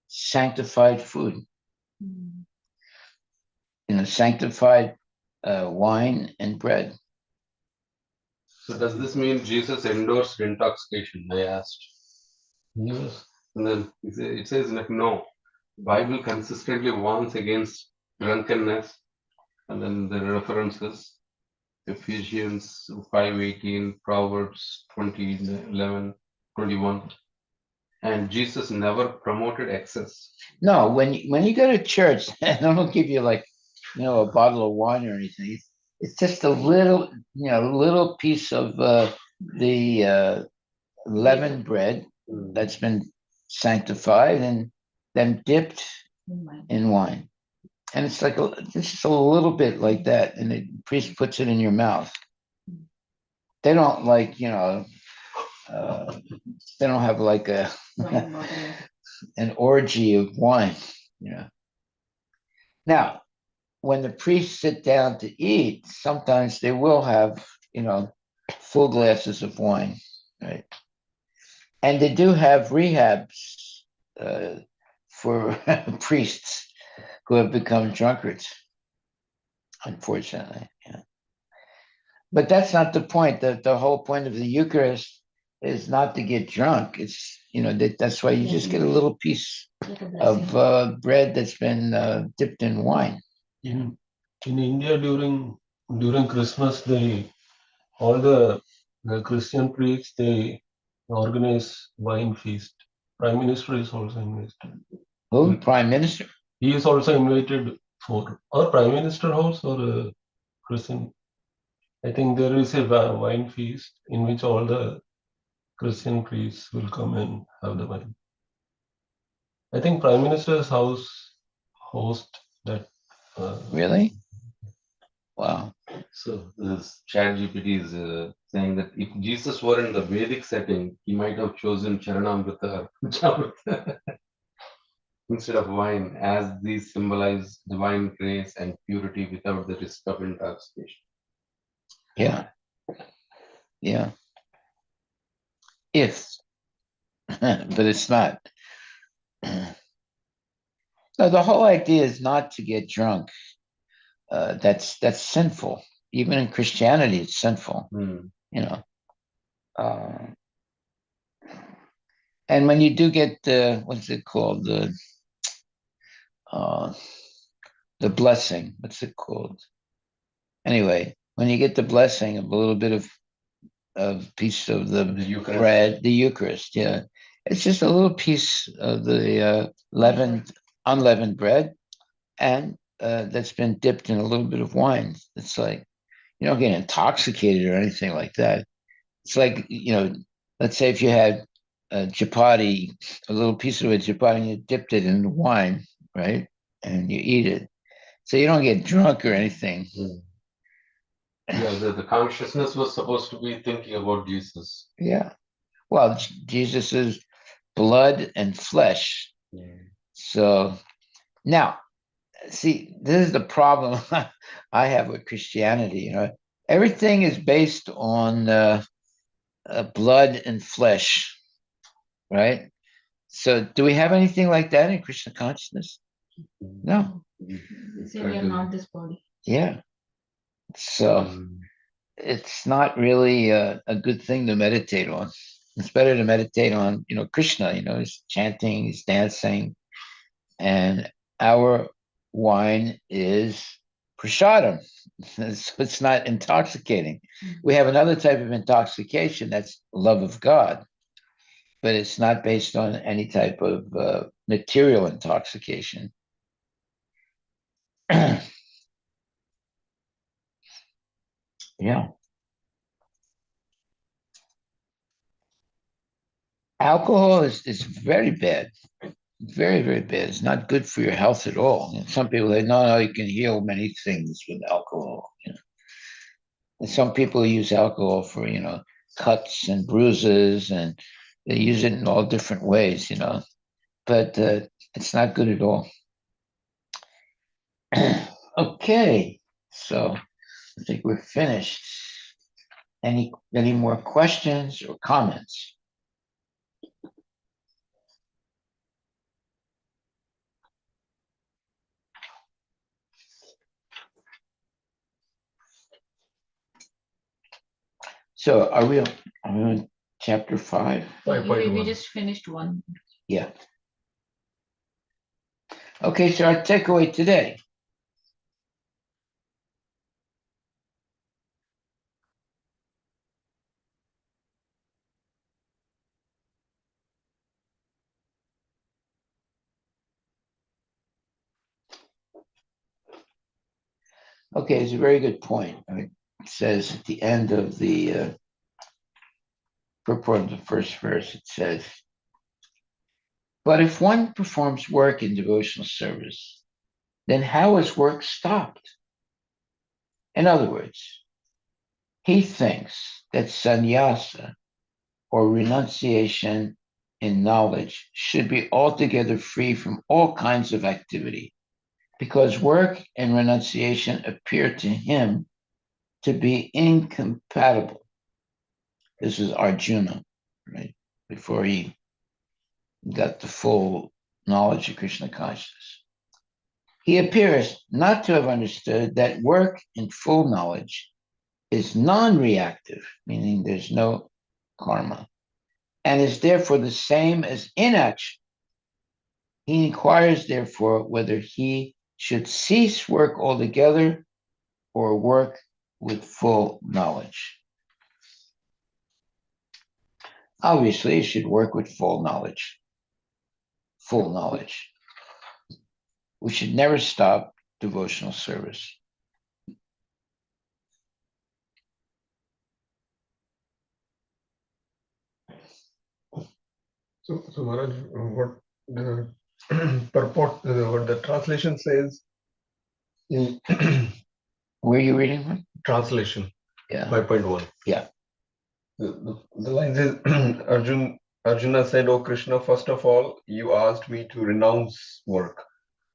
S2: sanctified food.
S1: Mm.
S2: Sanctified wine and bread.
S3: So does this mean Jesus endorsed intoxication? I asked. Yes. And then it says like no. Bible consistently warns against drunkenness, and then the references Ephesians 5:18, Proverbs 20:11, 21, and Jesus never promoted excess.
S2: No, when you go to church, they don't give you like a bottle of wine or anything. It's just a little piece of the leavened bread that's been sanctified and then dipped in wine. And it's like just a little bit like that, and the priest puts it in your mouth. They don't like, they don't have like an orgy of wine. Now, when the priests sit down to eat, sometimes they will have, full glasses of wine, right? And they do have rehabs for priests who have become drunkards, unfortunately. Yeah. But that's not the point. The whole point of the Eucharist is not to get drunk. It's, that's why you just get a little piece of bread that's been dipped in wine.
S3: In India during Christmas, all the Christian priests they organize wine feast. Prime Minister is also invited.
S2: Who? Prime Minister?
S3: He is also invited for or Prime Minister house or a Christian. I think there is a wine feast in which all the Christian priests will come and have the wine. I think Prime Minister's house host that.
S2: Really? Wow.
S3: So this ChatGPT is saying that if Jesus were in the Vedic setting, he might have chosen Charanamrita instead of wine, as these symbolize divine grace and purity without the risk of intoxication.
S2: Yeah. Yeah. If, but it's not. No, the whole idea is not to get drunk. That's sinful. Even in Christianity, it's sinful. You know. And when you do get what's it called, the blessing, what's it called? Anyway, when you get the blessing of a little bit of piece of the
S3: Eucharist.
S2: bread, the Eucharist, yeah, It's just a little piece of the unleavened bread, and that's been dipped in a little bit of wine. It's like you don't get intoxicated or anything like that. It's like, let's say if you had a chapati, a little piece of a chapati, and you dipped it in the wine, right? And you eat it. So you don't get drunk or anything.
S3: Yeah, the consciousness was supposed to be thinking about Jesus.
S2: Yeah. Well, Jesus is blood and flesh. So now, see, this is the problem I have with Christianity. Everything is based on blood and flesh, right? So, do we have anything like that in Krishna consciousness? No.
S1: Say we are not this body.
S2: Yeah. So, it's not really a good thing to meditate on. It's better to meditate on, Krishna, he's chanting, he's dancing, and our wine is prasadam. So it's not intoxicating. We have another type of intoxication that's love of God, but it's not based on any type of material intoxication. Yeah. Alcohol is very bad. Very, very bad. It's not good for your health at all. And some people say, no, you can heal many things with alcohol. And some people use alcohol for, cuts and bruises, and they use it in all different ways, but it's not good at all. Okay, so I think we're finished. Any more questions or comments? So are we on chapter 5?
S1: We just finished one.
S2: Yeah. Okay, so our takeaway today. Okay, it's a very good point. It says at the end of the purport of the first verse, it says, but if one performs work in devotional service, then how is work stopped? In other words, he thinks that sannyasa, or renunciation in knowledge, should be altogether free from all kinds of activity, because work and renunciation appear to him to be incompatible. This is Arjuna, right? Before he got the full knowledge of Krishna consciousness. He appears not to have understood that work in full knowledge is non-reactive, meaning there's no karma, and is therefore the same as inaction. He inquires, therefore, whether he should cease work altogether or work with full knowledge. Obviously, he should work with full knowledge. Full knowledge. We should never stop devotional service.
S4: So Maharaj, what the purport, what the translation says in
S2: Where are you reading from?
S4: translation,
S2: Yeah.
S4: 5.1.
S2: Yeah.
S4: The line says, Arjuna said, "Oh Krishna, first of all, you asked me to renounce work."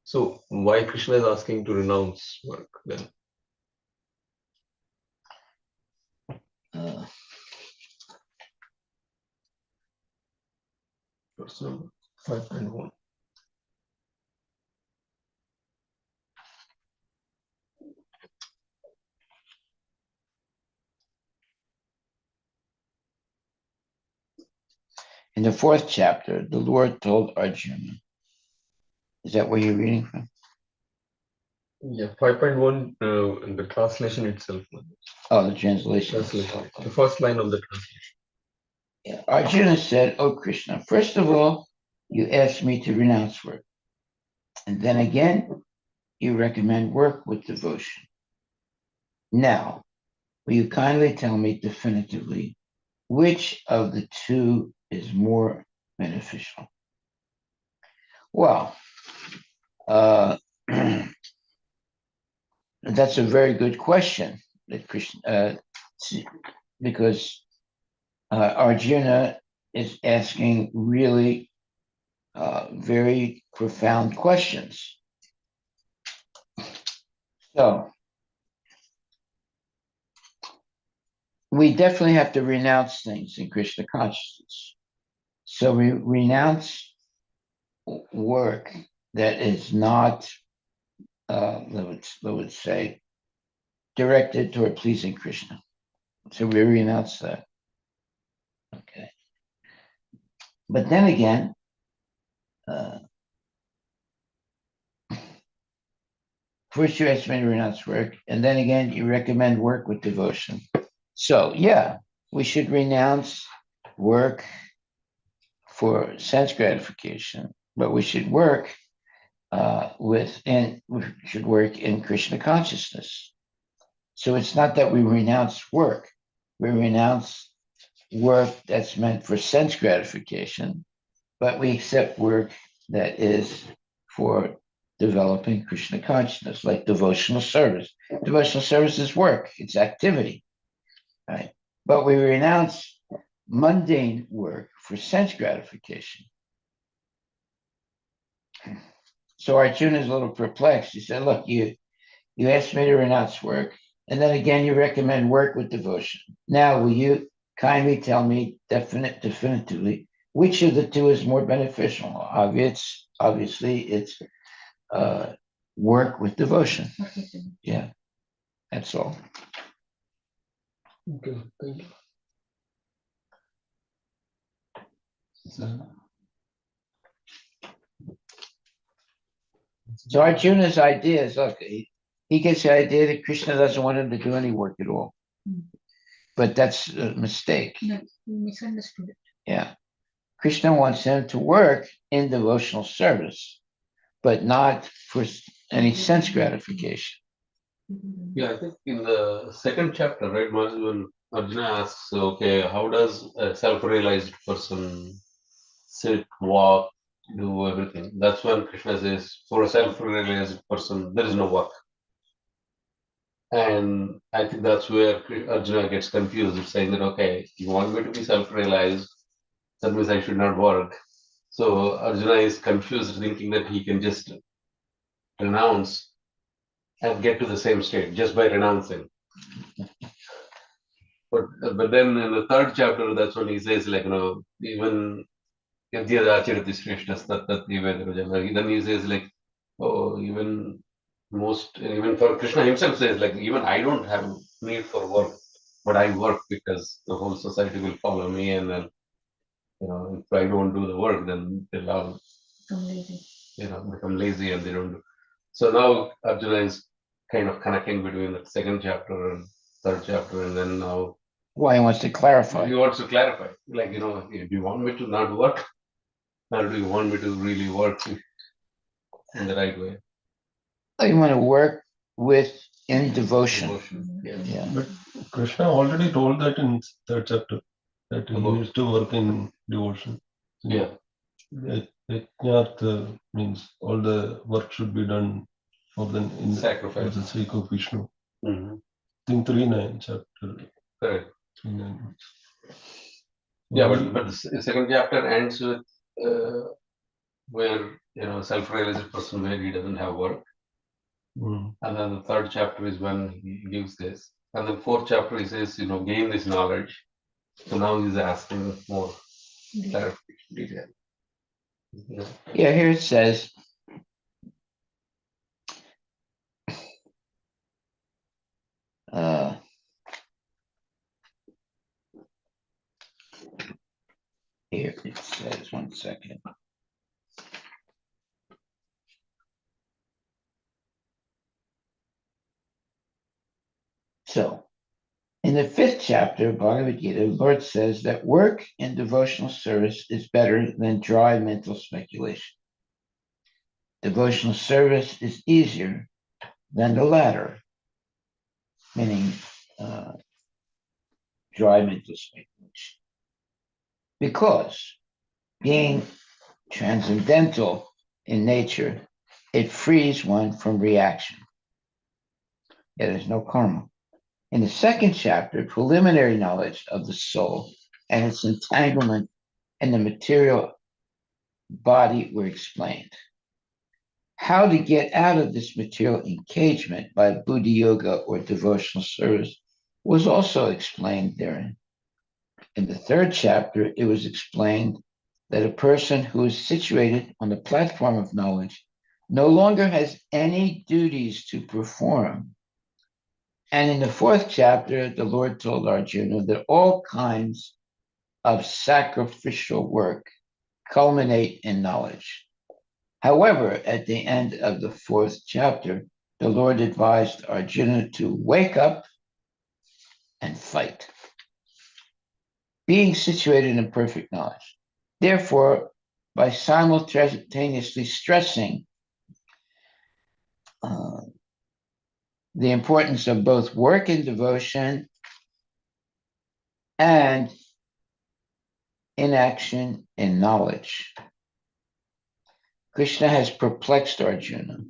S4: So why Krishna is asking to renounce work then? So 5.1.
S2: In the 4th chapter, the Lord told Arjuna. Is that where you're reading from?
S4: Yeah, 5.1, the translation itself.
S2: Oh, the translation.
S4: The first line of the translation.
S2: Arjuna said, "Oh Krishna, first of all, you asked me to renounce work. And then again, you recommend work with devotion. Now, will you kindly tell me definitively which of the two is more beneficial?" Well, uh, that's a very good question that Krishna, because Arjuna is asking really very profound questions. So we definitely have to renounce things in Krishna consciousness. So we renounce work that is not, let's say, directed toward pleasing Krishna. So we renounce that. Okay. But then again, first you ask me to renounce work, and then again you recommend work with devotion. So yeah, we should renounce work for sense gratification, but we should work we should work in Krishna consciousness. So it's not that we renounce work; we renounce work that's meant for sense gratification, but we accept work that is for developing Krishna consciousness, like devotional service. Devotional service is work; it's activity, right? But we renounce mundane work for sense gratification. So Arjuna is a little perplexed. He said, "Look, you asked me to renounce work, and then again you recommend work with devotion. Now, will you kindly tell me definitively which of the two is more beneficial?" Obviously, it's work with devotion. Yeah, that's all.
S3: Okay, thank you.
S2: So Arjuna's idea is, look, he gets the idea that Krishna doesn't want him to do any work at all. But that's a mistake.
S1: No, you misunderstood it.
S2: Yeah. Krishna wants him to work in devotional service, but not for any sense gratification.
S5: Yeah, I think in the second chapter, right, when Arjuna asks, okay, how does a self-realized person sit, walk, do everything? That's when Krishna says, for a self-realized person, there is no work. And I think that's where Arjuna gets confused. It's saying that, okay, you want me to be self-realized, that means I should not work. So Arjuna is confused, thinking that he can just renounce and get to the same state just by renouncing. But then in the third chapter, that's when he says, like, even then he says, like, oh, even for Krishna himself says, like, even I don't have need for work, but I work because the whole society will follow me, and then, if I don't do the work, then they'll all, become lazy and they don't do. So now Arjuna is kind of connecting between the second chapter and third chapter, and then now
S2: Why he wants to clarify.
S5: he wants to clarify, like, do you want me to not work, or do you want me to really work in the right way?
S2: You want to work in devotion.
S5: Yeah.
S2: Yeah.
S3: But Krishna already told that in third chapter that he
S5: About-
S3: needs to work in devotion.
S5: Yeah.
S3: Yajnartha means all the work should be done for the
S5: Sacrifice.
S3: for the sake of Vishnu.
S5: Mhm.
S3: I think 3:9 chapter.
S5: Correct.
S3: 3:9.
S5: Yeah, but the second chapter ends with where self-realized person where he doesn't have work, and then the third chapter is when he gives this, and then fourth chapter he says, gain this knowledge. So now he's asking more clarification, detail.
S2: Yeah, here it says, here it says, one second. So, in In the 5th chapter of Bhagavad Gita, the Lord says that work in devotional service is better than dry mental speculation. Devotional service is easier than the latter, meaning dry mental speculation. Because being transcendental in nature, it frees one from reaction. Yeah, there's no karma. In the 2nd chapter, preliminary knowledge of the soul and its entanglement in the material body were explained. How to get out of this material engagement by Buddha Yoga or devotional service was also explained therein. In the 3rd chapter, it was explained that a person who is situated on the platform of knowledge no longer has any duties to perform. And in the 4th chapter, the Lord told Arjuna that all kinds of sacrificial work culminate in knowledge. However, at the end of the 4th chapter, the Lord advised Arjuna to wake up and fight, being situated in perfect knowledge. Therefore, by simultaneously stressing the importance of both work and devotion and inaction in knowledge, Krishna has perplexed Arjuna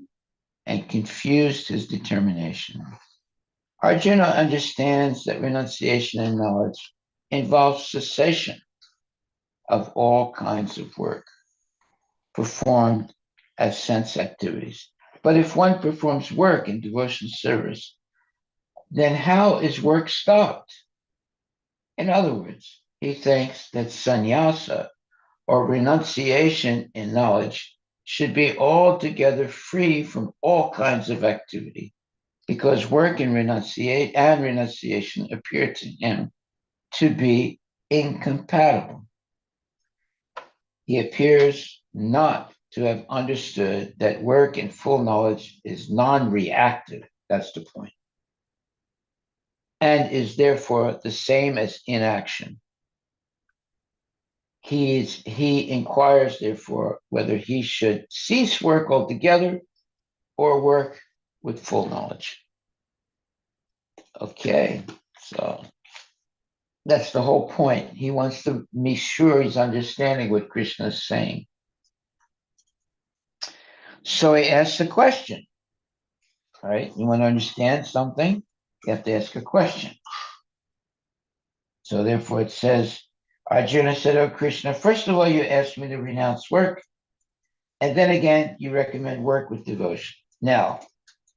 S2: and confused his determination. Arjuna understands that renunciation and knowledge involves cessation of all kinds of work performed as sense activities. But if one performs work in devotional service, then how is work stopped? In other words, he thinks that sannyasa, or renunciation in knowledge, should be altogether free from all kinds of activity, because work and renunciation appear to him to be incompatible. He appears not to have understood that work in full knowledge is non-reactive, that's the point, and is therefore the same as inaction. He inquires, therefore, whether he should cease work altogether or work with full knowledge. Okay, so that's the whole point. He wants to be sure he's understanding what Krishna is saying. So he asks a question, right? You want to understand something, you have to ask a question. So therefore it says, Arjuna said, "Oh Krishna, first of all, you asked me to renounce work, and then again, you recommend work with devotion. Now,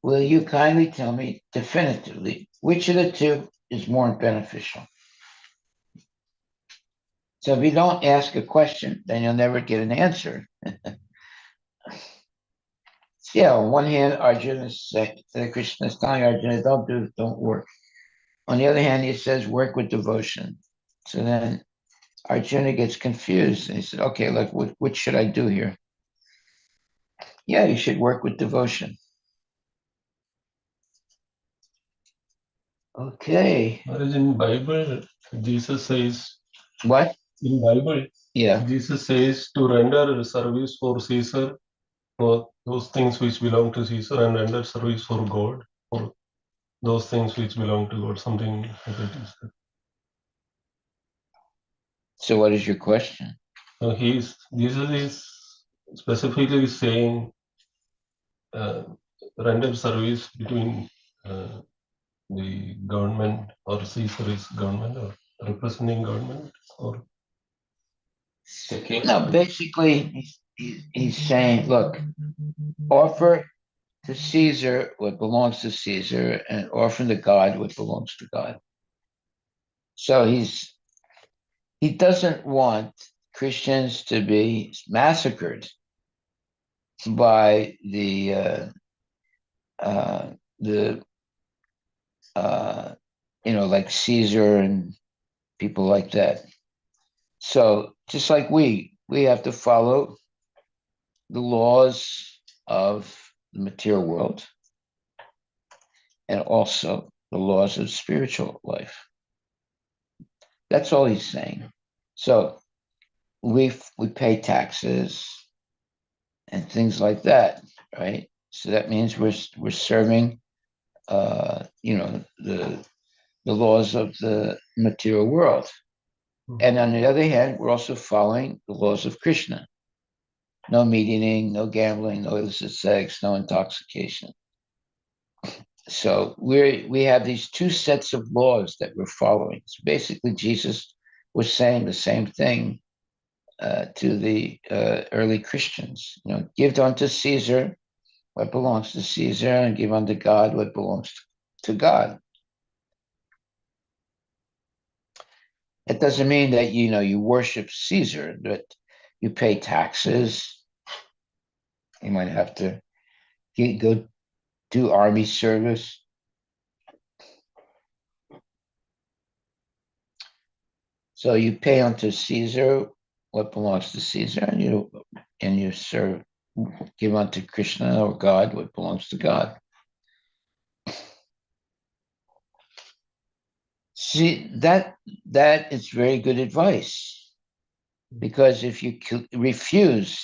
S2: will you kindly tell me definitively which of the two is more beneficial?" So if you don't ask a question, then you'll never get an answer. Yeah, on one hand, Arjuna is saying, Krishna is telling Arjuna, don't work. On the other hand, he says, work with devotion. So then Arjuna gets confused and he said, okay, look, what should I do here? Yeah, you should work with devotion. Okay.
S3: Whereas in Bible, Jesus says,
S2: What?
S3: in Bible,
S2: Yeah.
S3: Jesus says to render service for Caesar, for those things which belong to Caesar, and render service for God, for those things which belong to God, something like that is there.
S2: So what is your question?
S3: So Jesus is specifically saying render service between the government, or Caesar is government or representing government, or
S2: No, basically, he's saying, look, offer to Caesar what belongs to Caesar and offer to God what belongs to God. So he doesn't want Christians to be massacred by the like Caesar and people like that. So just like we have to follow the laws of the material world and also the laws of spiritual life. That's all he's saying. So we pay taxes and things like that, right? So that means we're serving, the laws of the material world. And on the other hand, we're also following the laws of Krishna. No meat eating, no gambling, no illicit sex, no intoxication. So we have these two sets of laws that we're following. So basically, Jesus was saying the same thing to the early Christians. Give unto Caesar what belongs to Caesar, and give unto God what belongs to God. It doesn't mean that you worship Caesar, but you pay taxes. You might have to go do army service. So you pay unto Caesar what belongs to Caesar, and you give unto Krishna or God what belongs to God. See, that is very good advice, because if you refuse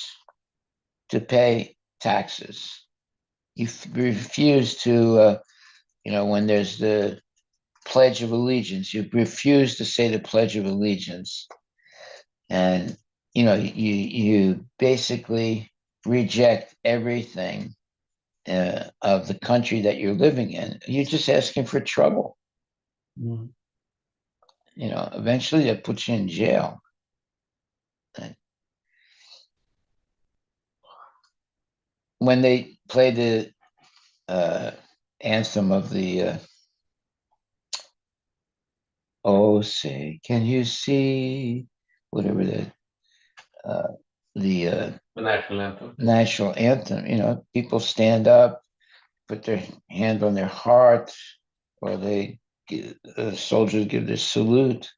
S2: to pay taxes, you refuse to, when there's the Pledge of Allegiance, you refuse to say the Pledge of Allegiance, and you basically reject everything of the country that you're living in. You're just asking for trouble. Eventually they'll put you in jail. When they play the anthem of the oh, say, can you see, whatever the
S5: national anthem.
S2: national anthem, people stand up, put their hand on their heart, or soldiers give their salute.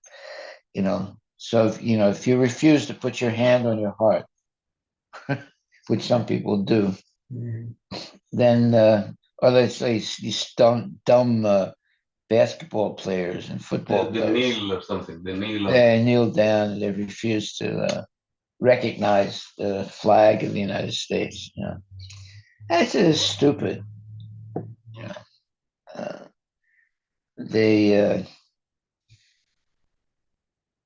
S2: So if you refuse to put your hand on your heart, which some people do, then or let's say these dumb basketball players and football
S5: They
S2: players,
S5: kneel or something. They kneel.
S2: they kneel down and they refuse to recognize the flag of the United States. That's just stupid. They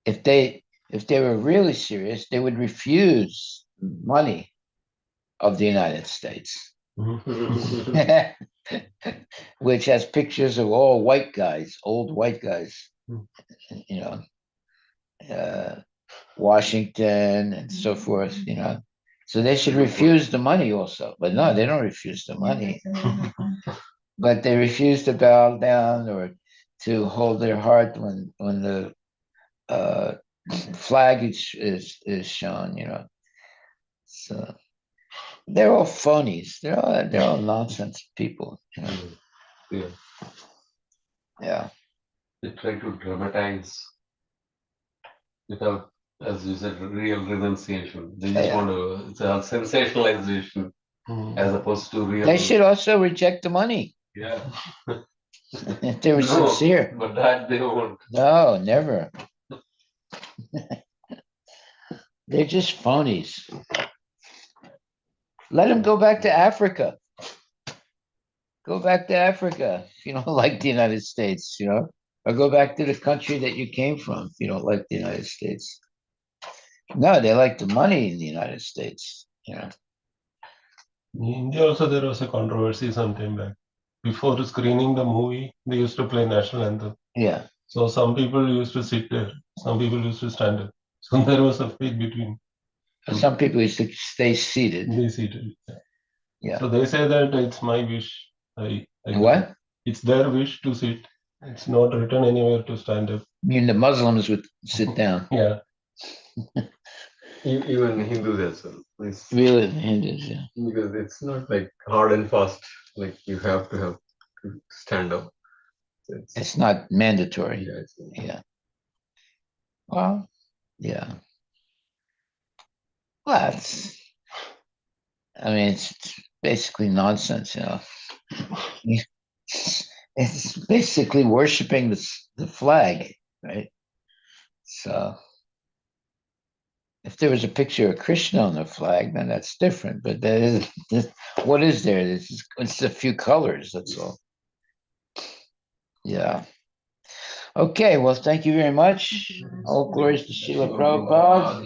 S2: if they were really serious, they would refuse money of the United States, which has pictures of all white guys, old white guys, Washington and so forth, So they should refuse the money also. But no, they don't refuse the money. But they refuse to bow down or to hold their heart when the flag is shown, So they're all phonies. They're all nonsense people,
S5: Yeah.
S2: Yeah.
S5: They try to dramatize without, as you said, real renunciation. They just want to, it's a sensationalization as opposed to real.
S2: They should also reject the money.
S5: Yeah.
S2: If they were sincere.
S5: But that they won't.
S2: No, never. They're just phonies. Let them go back to Africa. Go back to Africa if you don't like the United States, or go back to the country that you came from if you don't like the United States. No, they like the money in the United States.
S3: In India also there was a controversy some time back. Before screening the movie, they used to play national anthem.
S2: Yeah.
S3: So some people used to sit there, some people used to stand up. So there was a fight between.
S2: Some people used to stay seated.
S3: They seated.
S2: Yeah.
S3: So they say that it's my wish.
S2: What?
S3: It's their wish to sit. It's not written anywhere to stand up.
S2: I mean, the Muslims would sit down.
S3: Yeah.
S4: Even Hindus as well.
S2: Really, the Hindus, yeah.
S4: Because it's not like hard and fast, like you have to stand up.
S2: It's not mandatory.
S4: Yeah.
S2: Yeah. Well, yeah. Well, it's basically nonsense, It's basically worshiping the flag, right? So if there was a picture of Krishna on the flag, then that's different. But that is what is there? It's a few colors. That's all. Yeah. Okay. Well, thank you very much. All glories to Srila Prabhupada.